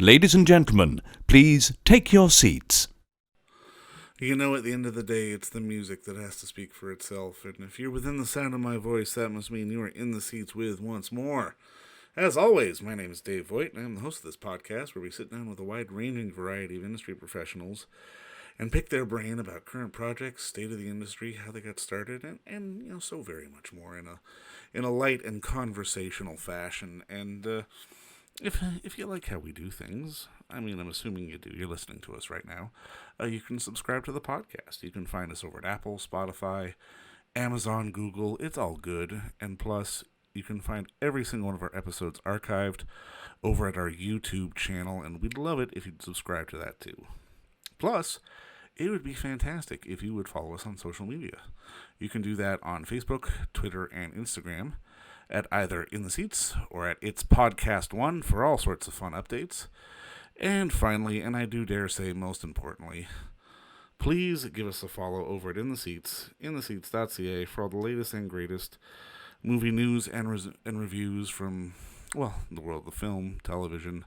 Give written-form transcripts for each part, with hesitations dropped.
Ladies and gentlemen, please take your seats. You know, at the end of the day, it's the music that has to speak for itself, and if you're within the sound of my voice, that must mean you are in the seats with once more. As always, my name is Dave Voigt, and I'm the host of this podcast where we sit down with a wide-ranging variety of industry professionals and pick their brain about current projects, state of the industry, how they got started, and so very much more in a light and conversational fashion. And if you like how we do things, I mean, I'm assuming you do. You're listening to us right now. You can subscribe to the podcast. You can find us over at Apple, Spotify, Amazon, Google. It's all good. And plus, you can find every single one of our episodes archived over at our YouTube channel, and we'd love it if you'd subscribe to that too. Plus, it would be fantastic if you would follow us on social media. You can do that on Facebook, Twitter, and Instagram at either In the Seats or at It's Podcast One for all sorts of fun updates. And finally, and I do dare say most importantly, please give us a follow over at In the Seats, intheseats.ca, for all the latest and greatest movie news and reviews from, well, the world of film, television,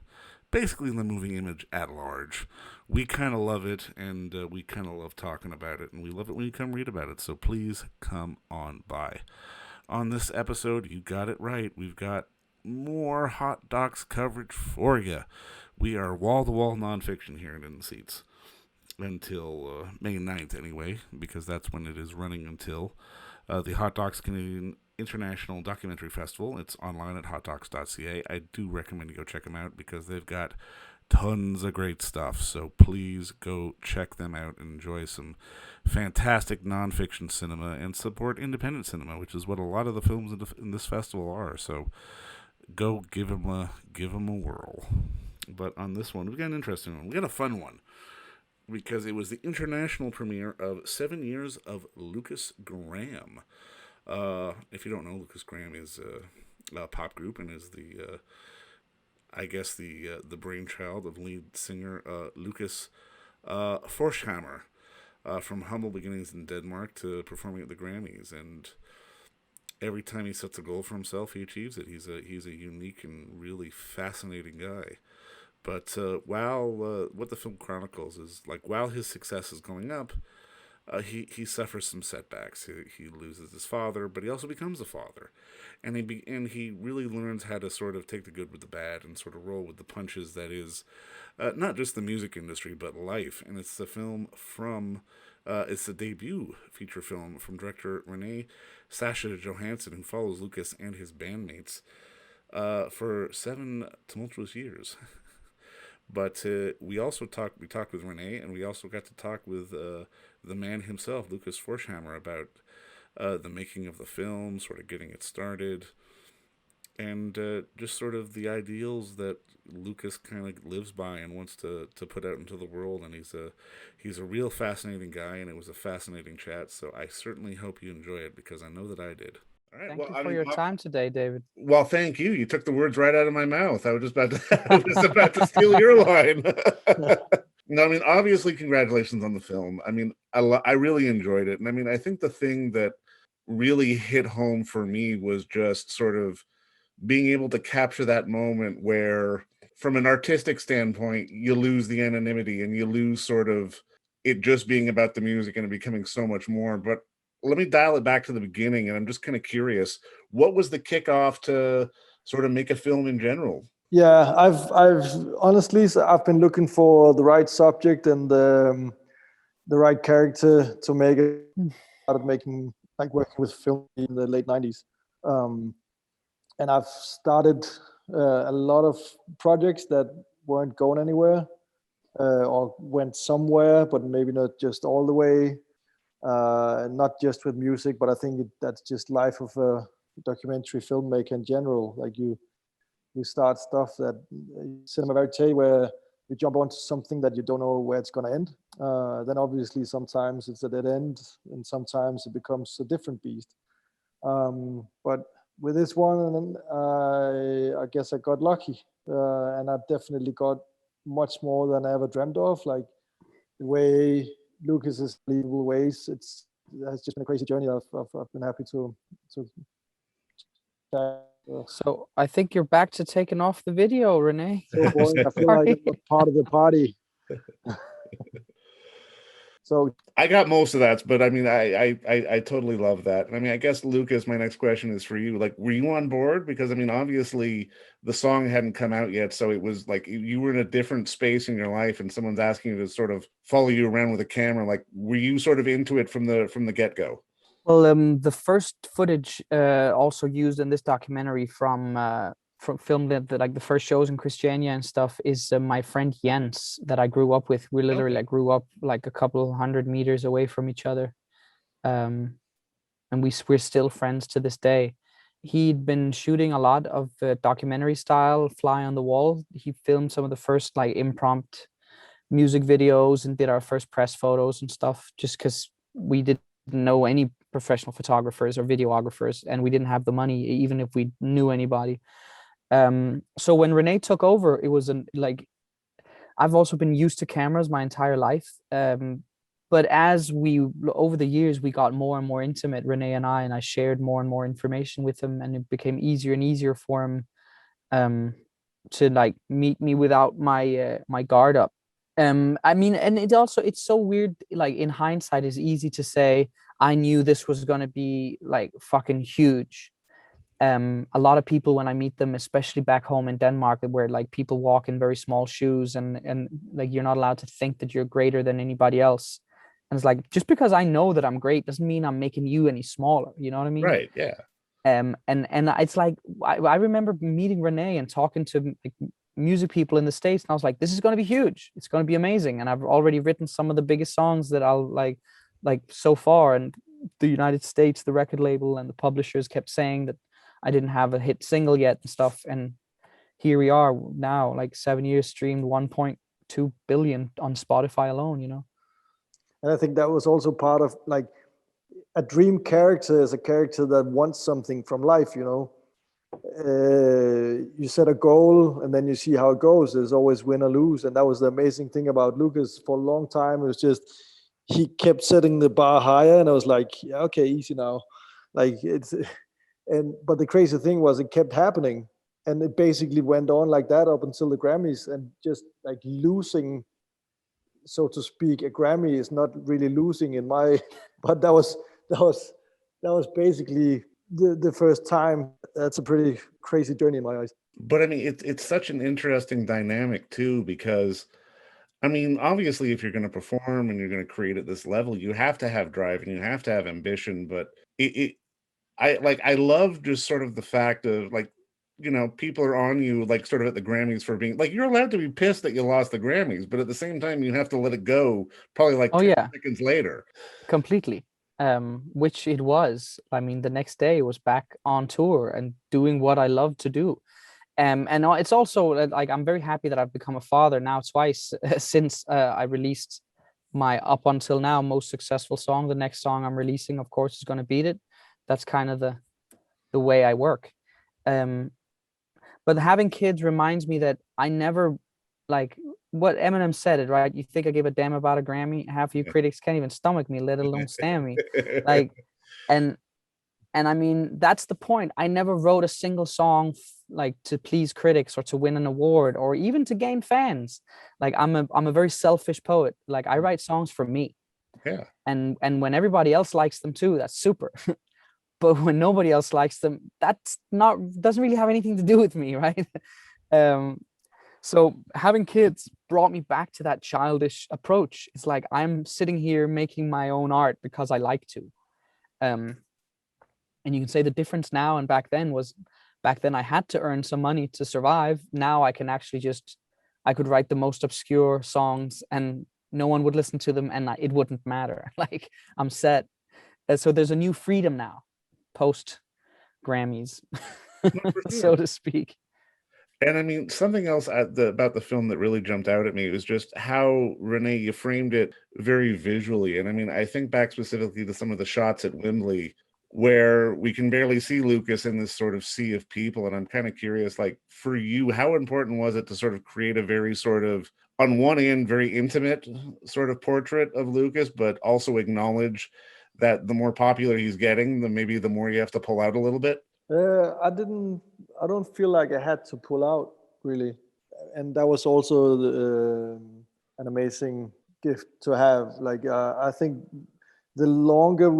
basically the moving image at large. We kind of love it, and we kind of love talking about it, and we love it when you come read about it, so please come on by. On this episode, you got it right. We've got more Hot Docs coverage for you. We are wall-to-wall nonfiction here In the Seats until May 9th anyway, because that's when it is running until the Hot Docs Canadian International Documentary Festival. It's online at hotdocs.ca. I do recommend you go check them out because they've got tons of great stuff. So please go check them out and enjoy some fantastic nonfiction cinema and support independent cinema, which is what a lot of the films in this festival are. So go give them a whirl. But on this one, we've got an interesting one. We got a fun one because it was the international premiere of 7 Years of Lukas Graham. If you don't know, Lukas Graham is a pop group and is the brainchild of lead singer Lukas Forchhammer, from humble beginnings in Denmark to performing at the Grammys. And every time he sets a goal for himself, he achieves it. He's a unique and really fascinating guy. But while what the film chronicles is, like, while his success is going up, he suffers some setbacks. He loses his father, but he also becomes a father, and he really learns how to sort of take the good with the bad and sort of roll with the punches. That is not just the music industry, but life. And it's the film from it's the debut feature film from director Rene Sascha Johannsen, who follows Lukas and his bandmates for 7 tumultuous years. But we talked with Rene, and we also got to talk with the man himself, Lukas Forchhammer, about the making of the film, sort of getting it started, and just sort of the ideals that Lukas kind of lives by and wants to put out into the world. And he's a real fascinating guy, and it was a fascinating chat. So I certainly hope you enjoy it, because I know that I did. All right. Thank you for your time today, David. Well, thank you. You took the words right out of my mouth. I was about to steal your line. No, I mean, obviously, congratulations on the film. I mean, I really enjoyed it. And I mean, I think the thing that really hit home for me was just sort of being able to capture that moment where, from an artistic standpoint, you lose the anonymity and you lose sort of it just being about the music and it becoming so much more. But let me dial it back to the beginning, and I'm just kind of curious, what was the kickoff to sort of make a film in general? Yeah, I've honestly, I've been looking for the right subject and the right character to make it. Started making, like, working with film in the late 90s, and I've started a lot of projects that weren't going anywhere, or went somewhere, but maybe not just all the way. Not just with music, but I think that's just life of a documentary filmmaker in general. Like, you start stuff that cinema verite, where you jump onto something that you don't know where it's going to end. Then obviously sometimes it's a dead end, and sometimes it becomes a different beast. But with this one, I guess I got lucky, and I definitely got much more than I ever dreamt of. Like, the way Lukas's believable ways, it has just been a crazy journey. I've been happy to So I think you're back to taking off the video, Rene. So boring. I feel like I'm not part of the party. So I got most of that, but I mean, I totally love that. And I mean, I guess Lucas, my next question is for you. Like, were you on board? Because I mean, obviously the song hadn't come out yet, so it was like you were in a different space in your life, and someone's asking you to sort of follow you around with a camera. Like, were you sort of into it from the get-go? Well, the first footage also used in this documentary from film that like the first shows in Christiania and stuff is my friend Jens that I grew up with. We literally like grew up like a couple 100 meters away from each other, and we're still friends to this day. He'd been shooting a lot of documentary style fly on the wall. He filmed some of the first like impromptu music videos and did our first press photos and stuff just because we didn't know any professional photographers or videographers, and we didn't have the money even if we knew anybody. So when Rene took over, it was like I've also been used to cameras my entire life, but as we over the years we got more and more intimate, Rene and I shared more and more information with him, and it became easier and easier for him to like meet me without my my guard up. I mean, and it's so weird, like in hindsight it's easy to say I knew this was going to be like fucking huge. A lot of people when I meet them, especially back home in Denmark, where like people walk in very small shoes and like you're not allowed to think that you're greater than anybody else. And it's like, just because I know that I'm great doesn't mean I'm making you any smaller. You know what I mean? Right. Yeah. And it's like I remember meeting Rene and talking to like, music people in the States, and I was like, this is going to be huge. It's going to be amazing. And I've already written some of the biggest songs that I'll like so far. And the United States, the record label and the publishers kept saying that I didn't have a hit single yet and stuff. And here we are now, like 7 years streamed 1.2 billion on Spotify alone, you know? and I think that was also part of like a dream character is a character that wants something from life, you know. You set a goal and then you see how it goes. There's always win or lose. And that was the amazing thing about Lucas for a long time. It was just, he kept setting the bar higher and I was like, yeah, okay, easy now. Like but the crazy thing was it kept happening. And it basically went on like that up until the Grammys, and just like losing, so to speak, a Grammy is not really losing in my, but that was basically the first time. That's a pretty crazy journey in my eyes. But I mean, it's such an interesting dynamic too, because I mean, obviously, if you're going to perform and you're going to create at this level, you have to have drive and you have to have ambition. But I love just sort of the fact of like, you know, people are on you like sort of at the Grammys for being like, you're allowed to be pissed that you lost the Grammys, but at the same time, you have to let it go probably like Oh 10 yeah, seconds later. completely. Which it was. I mean, the next day was back on tour and doing what I love to do. And it's also like I'm very happy that I've become a father now twice since I released my up until now most successful song. The next song I'm releasing, of course, is going to beat it. That's kind of the way I work. But having kids reminds me that I never, like what Eminem said it, right? You think I give a damn about a Grammy? Half of you critics can't even stomach me, let alone stand me. Like, and I mean, that's the point. I never wrote a single song like to please critics or to win an award or even to gain fans. Like I'm a very selfish poet. Like I write songs for me. Yeah. And when everybody else likes them too, that's super. But when nobody else likes them, doesn't really have anything to do with me, right? So having kids brought me back to that childish approach. It's like I'm sitting here making my own art because I like to. And you can say the difference now and back then was, back then I had to earn some money to survive. Now I can actually I could write the most obscure songs and no one would listen to them and it wouldn't matter. Like I'm set. So there's a new freedom now, post Grammys, so to speak. And I mean, something else about the film that really jumped out at me was just how, Rene, you framed it very visually. And I mean, I think back specifically to some of the shots at Wembley where we can barely see Lucas in this sort of sea of people. And I'm kind of curious, like for you, how important was it to sort of create a very sort of, on one end, very intimate sort of portrait of Lucas, but also acknowledge that the more popular he's getting, maybe the more you have to pull out a little bit? I don't feel like I had to pull out really, and that was also an amazing gift to have. Like I think the longer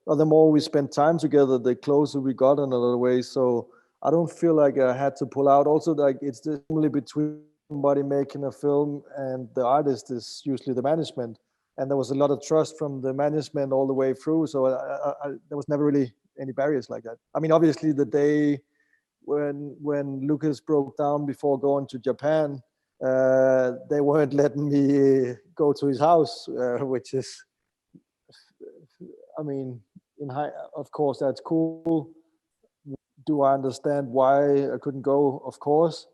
or the more we spent time together, the closer we got in a lot of ways. So I don't feel like I had to pull out. Also, like it's the only between somebody making a film and the artist is usually the management, and there was a lot of trust from the management all the way through. So there was never really any barriers like that. I mean, obviously, the day when Lukas broke down before going to Japan, they weren't letting me go to his house, which is, I mean, of course, that's cool. Do I understand why I couldn't go? Of course.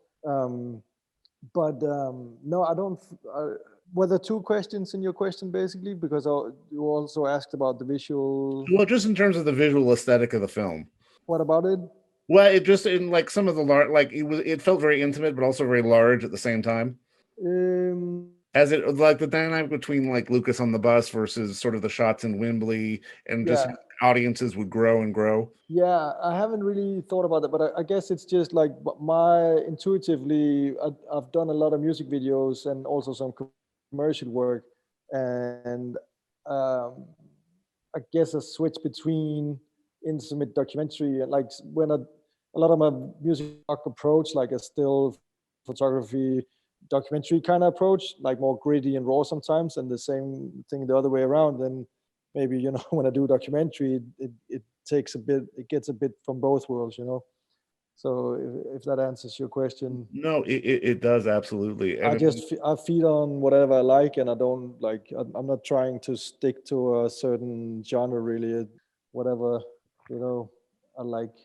But no, I don't. Were there two questions in your question, basically? Because you also asked about the visual. Well, just in terms of the visual aesthetic of the film. What about it? Well, it just in like some of the like it felt very intimate, but also very large at the same time. As it like the dynamic between like Lukas on the bus versus sort of the shots in Wembley, and just audiences would grow and grow. Yeah, I haven't really thought about that, but I guess it's just like intuitively, I've done a lot of music videos and also some commercial work, and I guess a switch between intimate documentary and like when a lot of my music approach, like a still photography documentary kind of approach, like more gritty and raw sometimes, and the same thing the other way around. Then maybe when I do documentary, it gets a bit from both worlds, So if that answers your question. No, it does absolutely. And I feed on whatever I like, and I don't like. I'm not trying to stick to a certain genre really. Whatever I like,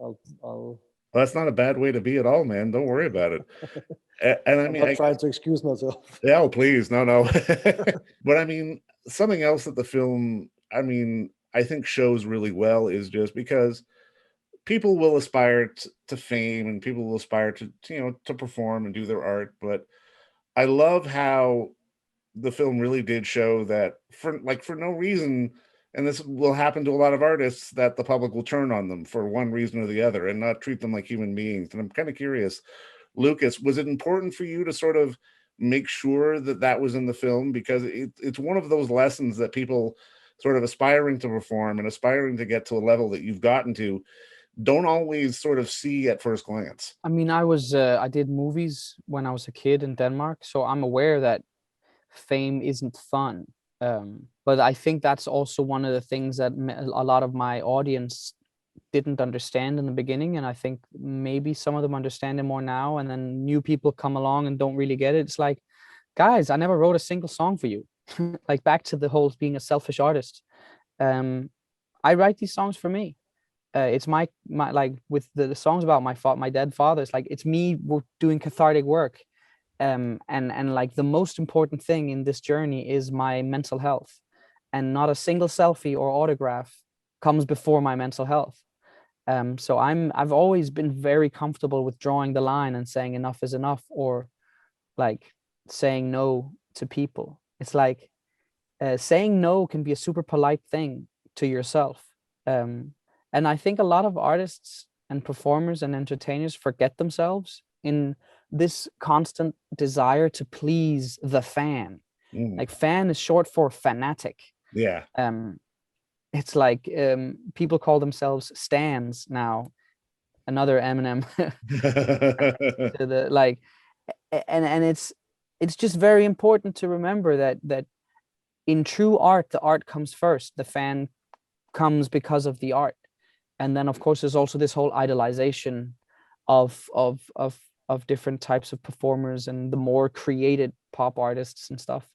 I'll. Well, that's not a bad way to be at all, man. Don't worry about it. And I mean, I'm not trying to excuse myself. Yeah, oh, please, no. But I mean, something else that the film, I mean, I think shows really well is just because people will aspire to fame and people will aspire to perform and do their art. But I love how the film really did show that for no reason, and this will happen to a lot of artists, that the public will turn on them for one reason or the other and not treat them like human beings. And I'm kind of curious, Lukas, was it important for you to sort of make sure that was in the film? Because it's one of those lessons that people sort of aspiring to perform and aspiring to get to a level that you've gotten to don't always sort of see at first glance. I mean, I did movies when I was a kid in Denmark, so I'm aware that fame isn't fun. But I think that's also one of the things that a lot of my audience didn't understand in the beginning, and I think maybe some of them understand it more now, and then new people come along and don't really get it. It's like, guys, I never wrote a single song for you. Like, back to the whole being a selfish artist. I write these songs for me. It's my like with the songs about my dead father. It's like it's me doing cathartic work. And like the most important thing in this journey is my mental health, and not a single selfie or autograph comes before my mental health. So I've always been very comfortable with drawing the line and saying enough is enough, or like saying no to people. It's like saying no can be a super polite thing to yourself. And I think a lot of artists and performers and entertainers forget themselves in this constant desire to please the fan. Like, fan is short for fanatic. Yeah. It's like people call themselves stans now. Another Eminem. To the like, and it's just very important to remember that in true art, the art comes first. The fan comes because of the art, and then of course there's also this whole idolization of different types of performers and the more created pop artists and stuff.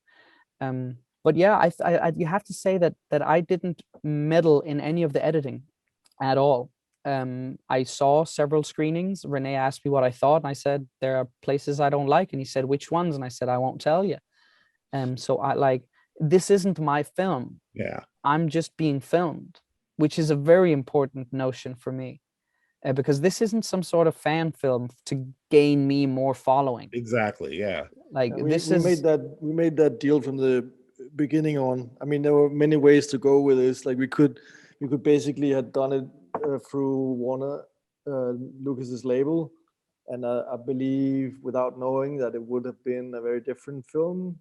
But yeah, I you have to say that I didn't meddle in any of the editing at all. I saw several screenings. Rene asked me what I thought, and I said there are places I don't like, and he said which ones, and I said I won't tell you. So this isn't my film. Yeah, I'm just being filmed, which is a very important notion for me, because this isn't some sort of fan film to gain me more following. Exactly. Yeah. Like, we made that deal from the beginning on. I mean, there were many ways to go with this. Like we could basically have done it through Warner Lucas's label, and I believe, without knowing, that it would have been a very different film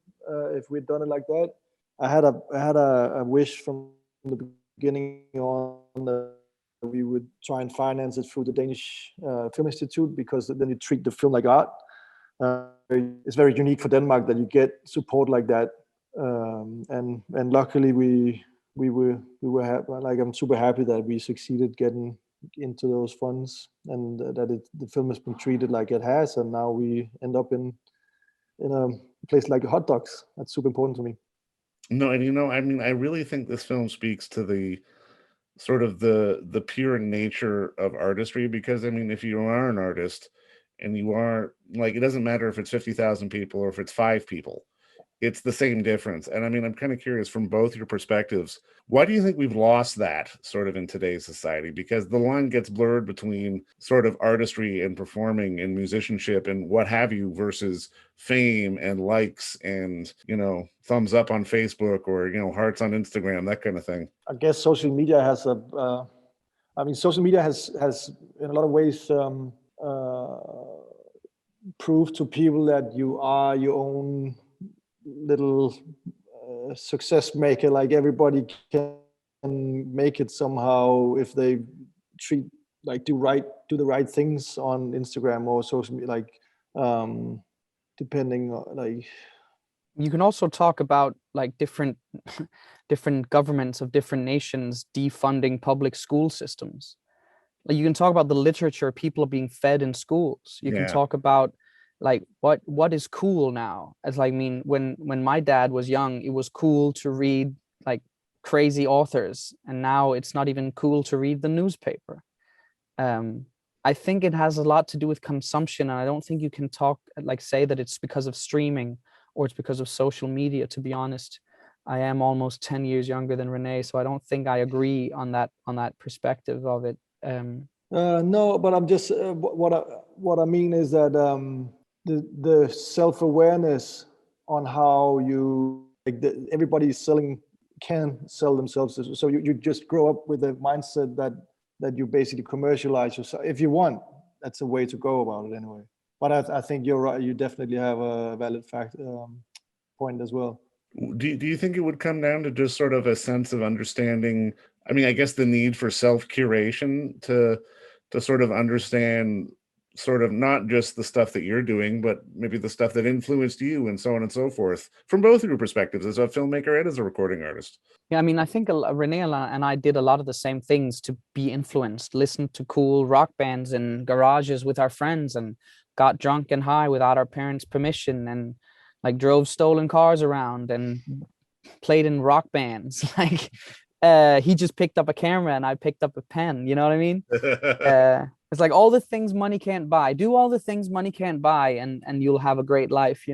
if we'd done it like that. I had a wish from the beginning on that we would try and finance it through the Danish Film Institute, because then you treat the film like art. It's very unique for Denmark that you get support like that, and luckily we were like, I'm super happy that we succeeded getting into those funds, and that the film has been treated like it has, and now we end up in a place like Hot Docs. That's super important to me. No, and I mean, I really think this film speaks to the sort of the pure nature of artistry, because I mean, if you are an artist and you are, like, it doesn't matter if it's 50,000 people or if it's 5 people, it's the same difference. And I mean, I'm kind of curious, from both your perspectives, why do you think we've lost that sort of in today's society? Because the line gets blurred between sort of artistry and performing and musicianship and what have you, versus fame and likes and, thumbs up on Facebook or, hearts on Instagram, that kind of thing. I guess social media has social media has in a lot of ways proved to people that you are your own little success maker. Like, everybody can make it somehow if they do the right things on Instagram or social media, like depending on, like, you can also talk about like different governments of different nations defunding public school systems. Like, you can talk about the literature people are being fed in schools. You can talk about like what is cool now. As like, I mean, when my dad was young, it was cool to read like crazy authors, and now it's not even cool to read the newspaper. I think it has a lot to do with consumption, and I don't think you can say that it's because of streaming or it's because of social media. To be honest, I am almost 10 years younger than Rene, so I don't think I agree on that perspective of it. No, but I'm just what I mean is that the self-awareness on how you, like, everybody can sell themselves. So you just grow up with a mindset that you basically commercialize yourself. If you want, that's a way to go about it anyway. But I think you're right. You definitely have a valid point as well. Do you think it would come down to just sort of a sense of understanding? I mean, I guess the need for self-curation to sort of understand sort of not just the stuff that you're doing, but maybe the stuff that influenced you and so on and so forth, from both of your perspectives, as a filmmaker and as a recording artist. Yeah, I mean, I think Rene and I did a lot of the same things to be influenced, listened to cool rock bands in garages with our friends, and got drunk and high without our parents' permission, and like drove stolen cars around and played in rock bands. Like, he just picked up a camera and I picked up a pen. You know what I mean? It's like all the things money can't buy. Do all the things money can't buy, and you'll have a great life.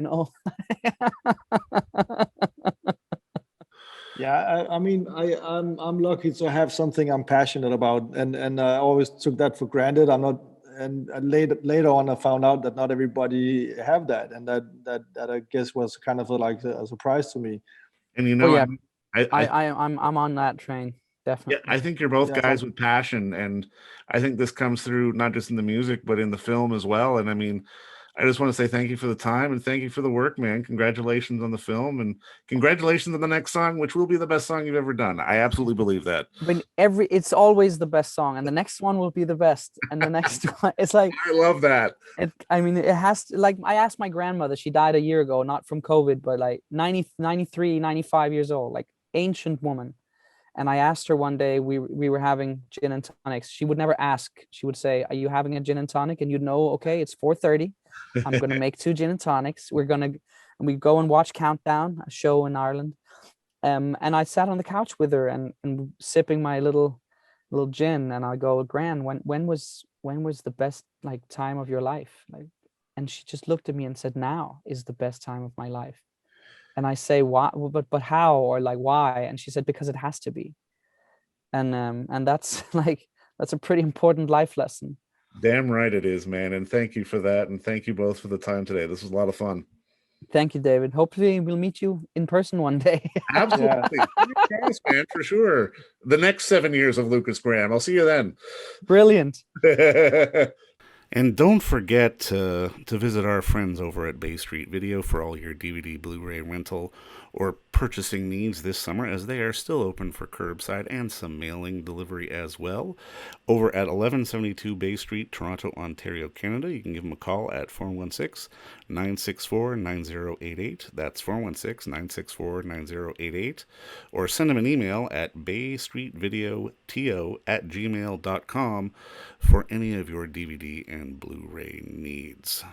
Yeah, I mean, I'm lucky to have something I'm passionate about, and I always took that for granted. I'm not, and later on I found out that not everybody have that, and that I guess was kind of like a surprise to me. And Oh, yeah. I'm on that train, definitely. Yeah, I think you're both guys with passion, and I think this comes through not just in the music but in the film as well. And I mean, I just want to say thank you for the time and thank you for the work, man. Congratulations on the film, and congratulations on the next song, which will be the best song you've ever done. I absolutely believe that. I mean, it's always the best song, and the next one will be the best, and the next one, it's like, I love that. I mean, it has to, like, I asked my grandmother, she died a year ago, not from COVID, but like 93, 95 years old, like ancient woman. And I asked her one day, we were having gin and tonics. She would never ask. She would say, "Are you having a gin and tonic?" And you'd know, okay, it's 4:30. I'm going to make 2 gin and tonics. And we go and watch Countdown, a show in Ireland. And I sat on the couch with her and sipping my little gin. And I go, "Gran, when was the best like time of your life?" Like, and she just looked at me and said, "Now is the best time of my life." And I say, "Why? But how? Or like, why?" And she said, "Because it has to be." And that's that's a pretty important life lesson. Damn right it is, man. And thank you for that. And thank you both for the time today. This was a lot of fun. Thank you, David. Hopefully we'll meet you in person one day. Absolutely. Yes, man, for sure. The next 7 years of Lukas Graham. I'll see you then. Brilliant. And don't forget to visit our friends over at Bay Street Video for all your DVD, Blu-ray rental, or purchasing needs this summer, as they are still open for curbside and some mailing delivery as well. Over at 1172 Bay Street, Toronto, Ontario, Canada, you can give them a call at 416-964-9088. That's 416-964-9088. Or send them an email at baystreetvideoto@gmail.com for any of your DVD and Blu-ray needs.